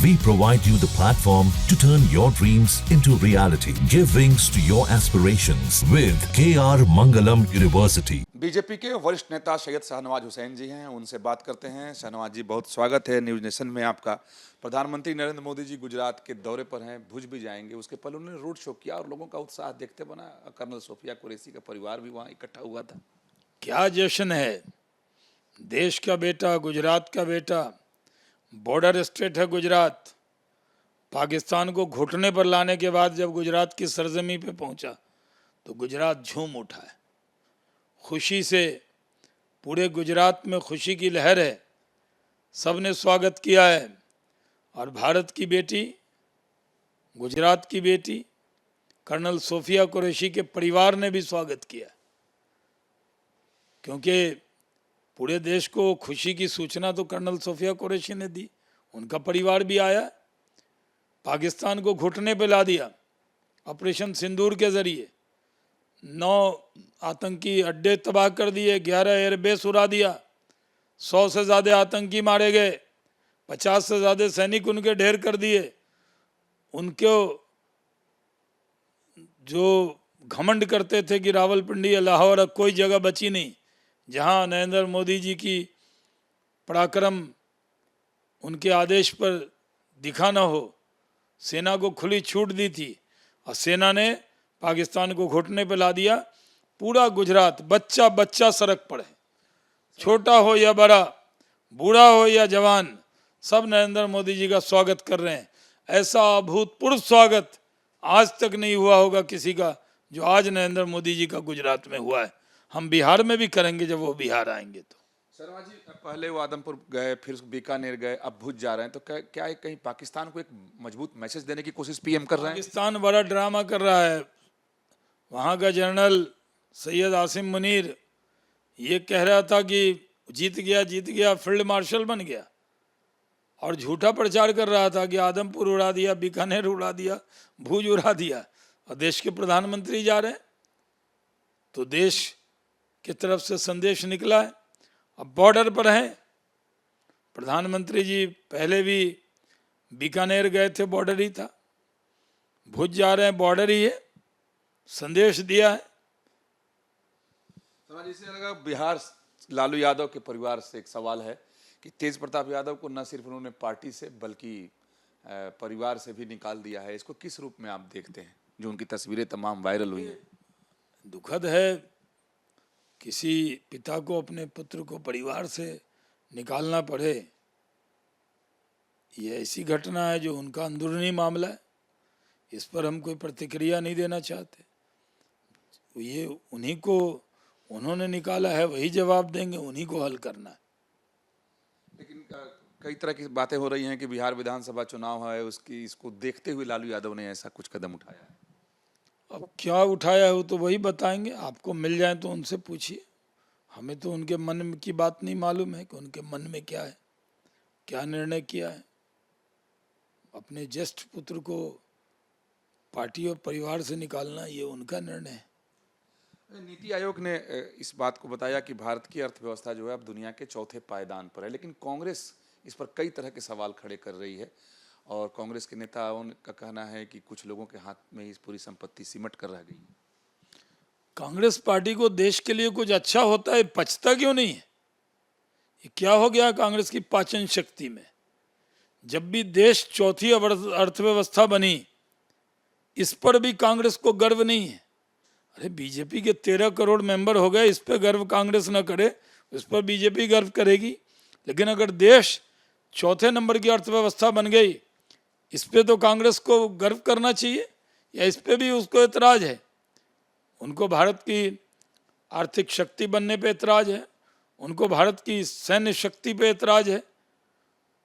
We provide you the platform to turn your dreams into reality. Give wings to your aspirations with KR Mangalam University. BJP के वरिष्ठ नेता सैयद शाहनवाज हुसैन जी हैं, उनसे बात करते हैं। शाहनवाज जी, बहुत स्वागत है न्यूज नेशन में आपका। प्रधानमंत्री नरेंद्र मोदी जी गुजरात के दौरे पर हैं, भुज भी जाएंगे। उसके पहले उन्होंने रोड शो किया और लोगों का उत्साह देखते बना। कर्नल सोफिया कुरैशी का परिवार भी वहाँ इकट्ठा हुआ था। क्या जश्न है, देश का बेटा, गुजरात का बेटा, बॉर्डर स्टेट है गुजरात। पाकिस्तान को घुटने पर लाने के बाद जब गुजरात की सरजमी पे पहुंचा तो गुजरात झूम उठा है। खुशी से पूरे गुजरात में खुशी की लहर है, सबने स्वागत किया है। और भारत की बेटी, गुजरात की बेटी कर्नल सोफिया कुरैशी के परिवार ने भी स्वागत किया, क्योंकि पूरे देश को खुशी की सूचना तो कर्नल सोफिया कुरैशी ने दी। उनका परिवार भी आया, पाकिस्तान को घुटने पे ला दिया। ऑपरेशन सिंदूर के जरिए 9 आतंकी अड्डे तबाह कर दिए, 11 एयरबेस उड़ा दिया, 100 से ज़्यादा आतंकी मारे गए, 50 से ज़्यादा सैनिक उनके ढेर कर दिए। उनको जो घमंड करते थे कि रावलपिंडी, लाहौर, कोई जगह बची नहीं जहां नरेंद्र मोदी जी की पराक्रम उनके आदेश पर दिखा न हो। सेना को खुली छूट दी थी और सेना ने पाकिस्तान को घुटने पर ला दिया। पूरा गुजरात बच्चा बच्चा सड़क पर है, छोटा हो या बड़ा, बूढ़ा हो या जवान, सब नरेंद्र मोदी जी का स्वागत कर रहे हैं। ऐसा अभूतपूर्व स्वागत आज तक नहीं हुआ होगा किसी का जो आज नरेंद्र मोदी जी का गुजरात में हुआ है। हम बिहार में भी करेंगे जब वो बिहार आएंगे तो। शर्मा जी, पहले वो आदमपुर गए, फिर बीकानेर गए, अब भुज जा रहे हैं, तो क्या कहीं पाकिस्तान को एक मजबूत मैसेज देने की कोशिश पीएम कर रहे हैं? पाकिस्तान बड़ा ड्रामा कर रहा है। वहाँ का जनरल सैयद आसिम मुनीर ये कह रहा था कि जीत गया, फील्ड मार्शल बन गया, और झूठा प्रचार कर रहा था कि आदमपुर उड़ा दिया, बीकानेर उड़ा दिया, भुज उड़ा दिया। और देश के प्रधानमंत्री जा रहे हैं तो देश की तरफ से संदेश निकला है। अब बॉर्डर पर हैं प्रधानमंत्री जी, पहले भी बीकानेर गए थे, बॉर्डर ही था, भुज जा रहे हैं, बॉर्डर ही है, संदेश दिया है। शर्मा जी, से लगा बिहार लालू यादव के परिवार से एक सवाल है कि तेज प्रताप यादव को न सिर्फ उन्होंने पार्टी से बल्कि परिवार से भी निकाल दिया है। इसको किस रूप में आप देखते हैं, जो उनकी तस्वीरें तमाम वायरल हुई हैं? दुखद है, किसी पिता को अपने पुत्र को परिवार से निकालना पड़े। ये ऐसी घटना है जो उनका अंदरूनी मामला है, इस पर हम कोई प्रतिक्रिया नहीं देना चाहते। ये उन्हीं को, उन्होंने निकाला है, वही जवाब देंगे, उन्हीं को हल करना है। लेकिन कई तरह की बातें हो रही हैं कि बिहार विधानसभा चुनाव है, इसको देखते हुए लालू यादव ने ऐसा कुछ कदम उठाया है। अब क्या उठाया है वो तो वही बताएंगे, आपको मिल जाए तो उनसे पूछिए। हमें तो उनके मन की बात नहीं मालूम है कि उनके मन में क्या है, क्या निर्णय किया है। अपने ज्येष्ठ पुत्र को पार्टी और परिवार से निकालना ये उनका निर्णय है। नीति आयोग ने इस बात को बताया कि भारत की अर्थव्यवस्था जो है अब दुनिया के चौथे पायदान पर है, लेकिन कांग्रेस इस पर कई तरह के सवाल खड़े कर रही है और कांग्रेस के नेताओं का कहना है कि कुछ लोगों के हाथ में इस पूरी संपत्ति सिमट कर रह गई। कांग्रेस पार्टी को देश के लिए कुछ अच्छा होता है पचता क्यों नहीं है? ये क्या हो गया कांग्रेस की पाचन शक्ति में? जब भी देश चौथी अर्थव्यवस्था बनी, इस पर भी कांग्रेस को गर्व नहीं है। अरे बीजेपी के 13 करोड़ मेंबर हो गए, इस पर गर्व कांग्रेस न करे, इस पर बीजेपी गर्व करेगी। लेकिन अगर देश चौथे नंबर की अर्थव्यवस्था बन गई, इस पे तो कांग्रेस को गर्व करना चाहिए, या इस पे भी उसको एतराज है? उनको भारत की आर्थिक शक्ति बनने पे एतराज है, उनको भारत की सैन्य शक्ति पे एतराज है,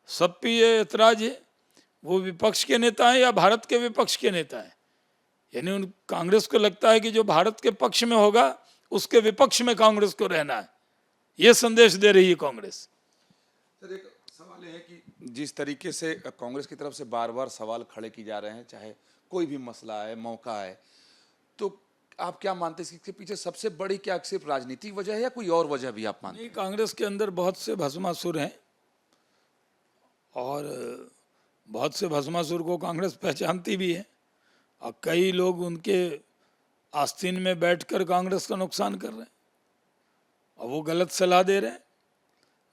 सब पे ये एतराज है। वो विपक्ष के नेता हैं या भारत के विपक्ष के नेता हैं? यानी उन कांग्रेस को लगता है कि जो भारत के पक्ष में होगा उसके विपक्ष में कांग्रेस को रहना है। ये संदेश दे रही है कांग्रेस। सर, एक सवाल है कि जिस तरीके से कांग्रेस की तरफ से बार बार सवाल खड़े किए जा रहे हैं, चाहे कोई भी मसला है, मौका है, तो आप क्या मानते हैं इसके पीछे सबसे बड़ी क्या सिर्फ राजनीतिक वजह है या कोई और वजह भी आप मानते हैं? कांग्रेस के अंदर बहुत से भस्मासुर हैं और बहुत से भस्मासुर को कांग्रेस पहचानती भी है और कई लोग उनके आस्तीन में बैठकर कांग्रेस का नुकसान कर रहे हैं और वो गलत सलाह दे रहे हैं।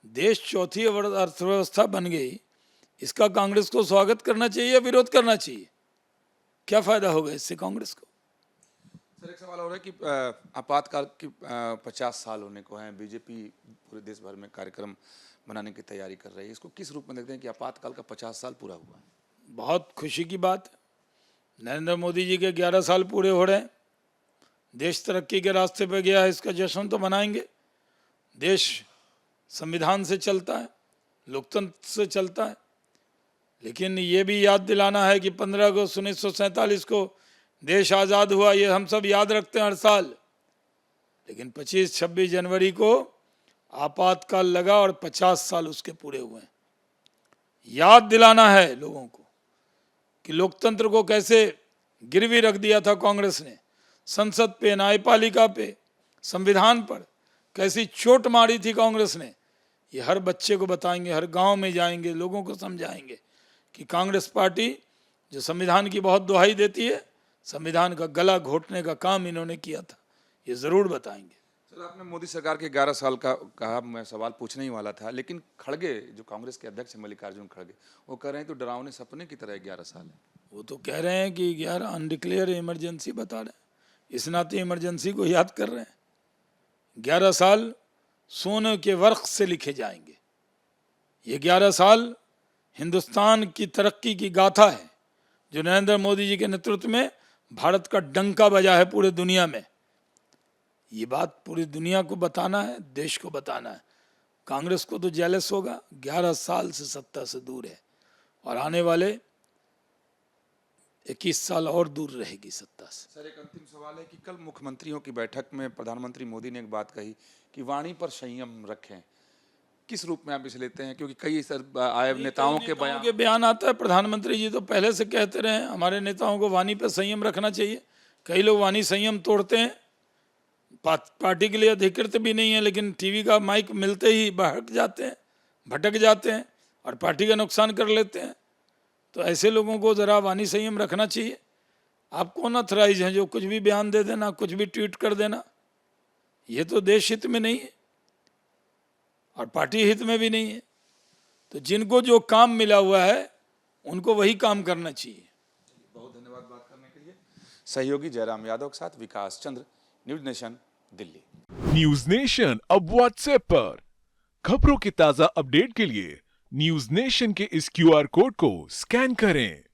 देश चौथी अर्थव्यवस्था बन गई, इसका कांग्रेस को स्वागत करना चाहिए या विरोध करना चाहिए? क्या फायदा होगा इससे कांग्रेस को? सर, एक सवाल हो रहा है कि आपातकाल की 50 साल होने को हैं, बीजेपी पूरे देश भर में कार्यक्रम बनाने की तैयारी कर रही है। इसको किस रूप में देखते हैं कि आपातकाल का 50 साल पूरा हुआ है? बहुत खुशी की बात है। नरेंद्र मोदी जी के 11 साल पूरे हो रहे हैं, देश तरक्की के रास्ते पर गया है, इसका जश्न तो मनाएंगे। देश संविधान से चलता है, लोकतंत्र से चलता है, लेकिन ये भी याद दिलाना है कि 15 अगस्त 1947 को देश आज़ाद हुआ, ये हम सब याद रखते हैं हर साल, लेकिन 25-26 जनवरी को आपातकाल लगा और 50 साल उसके पूरे हुए हैं। याद दिलाना है लोगों को कि लोकतंत्र को कैसे गिरवी रख दिया था कांग्रेस ने, संसद पे, न्यायपालिका पे, संविधान पर कैसी चोट मारी थी कांग्रेस ने। ये हर बच्चे को बताएंगे, हर गांव में जाएंगे, लोगों को समझाएंगे कि कांग्रेस पार्टी जो संविधान की बहुत दुहाई देती है, संविधान का गला घोटने का काम इन्होंने किया था, ये जरूर बताएंगे। सर, आपने मोदी सरकार के 11 साल का कहा, मैं सवाल पूछने ही वाला था, लेकिन खड़गे जो कांग्रेस के अध्यक्ष हैं मल्लिकार्जुन खड़गे, वो कह रहे हैं तो डरावने सपने की तरह 11 साल है। वो तो कह रहे हैं कि 11 अनडिक्लेयर इमरजेंसी बता रहे हैं, इस नाते इमरजेंसी को याद कर रहे हैं। 11 साल सोने के वर्क से लिखे जाएंगे। ये 11 साल हिंदुस्तान की तरक्की की गाथा है, जो नरेंद्र मोदी जी के नेतृत्व में भारत का डंका बजा है पूरे दुनिया में। ये बात पूरी दुनिया को बताना है, देश को बताना है। कांग्रेस को तो जेलस होगा, 11 साल से सत्ता से दूर है और आने वाले 21 साल और दूर रहेगी सत्ता से। सर, एक अंतिम सवाल है कि कल मुख्यमंत्रियों की बैठक में प्रधानमंत्री मोदी ने एक बात कही कि वाणी पर संयम रखें। किस रूप में आप इसे लेते हैं? क्योंकि कई आए नेताओं के बयान आता है, प्रधानमंत्री जी तो पहले से कहते रहे हमारे नेताओं को वाणी पर संयम रखना चाहिए। कई लोग वाणी संयम तोड़ते हैं, पार्टी के लिए अधिकृत भी नहीं है, लेकिन टीवी का माइक मिलते ही भटक जाते हैं और पार्टी का नुकसान कर लेते हैं। तो ऐसे लोगों को जरा वाणी संयम रखना चाहिए। आप कौन अथराइज हैं जो कुछ भी बयान दे देना, कुछ भी ट्वीट कर देना? ये तो देश हित में नहीं है और पार्टी हित में भी नहीं है। तो जिनको जो काम मिला हुआ है उनको वही काम करना चाहिए। बहुत धन्यवाद बात करने के लिए। सहयोगी जयराम यादव के साथ विकास चंद्र, न्यूज नेशन, दिल्ली। न्यूज नेशन अब व्हाट्सएप पर खबरों के ताजा अपडेट के लिए न्यूज नेशन के इस QR कोड को स्कैन करें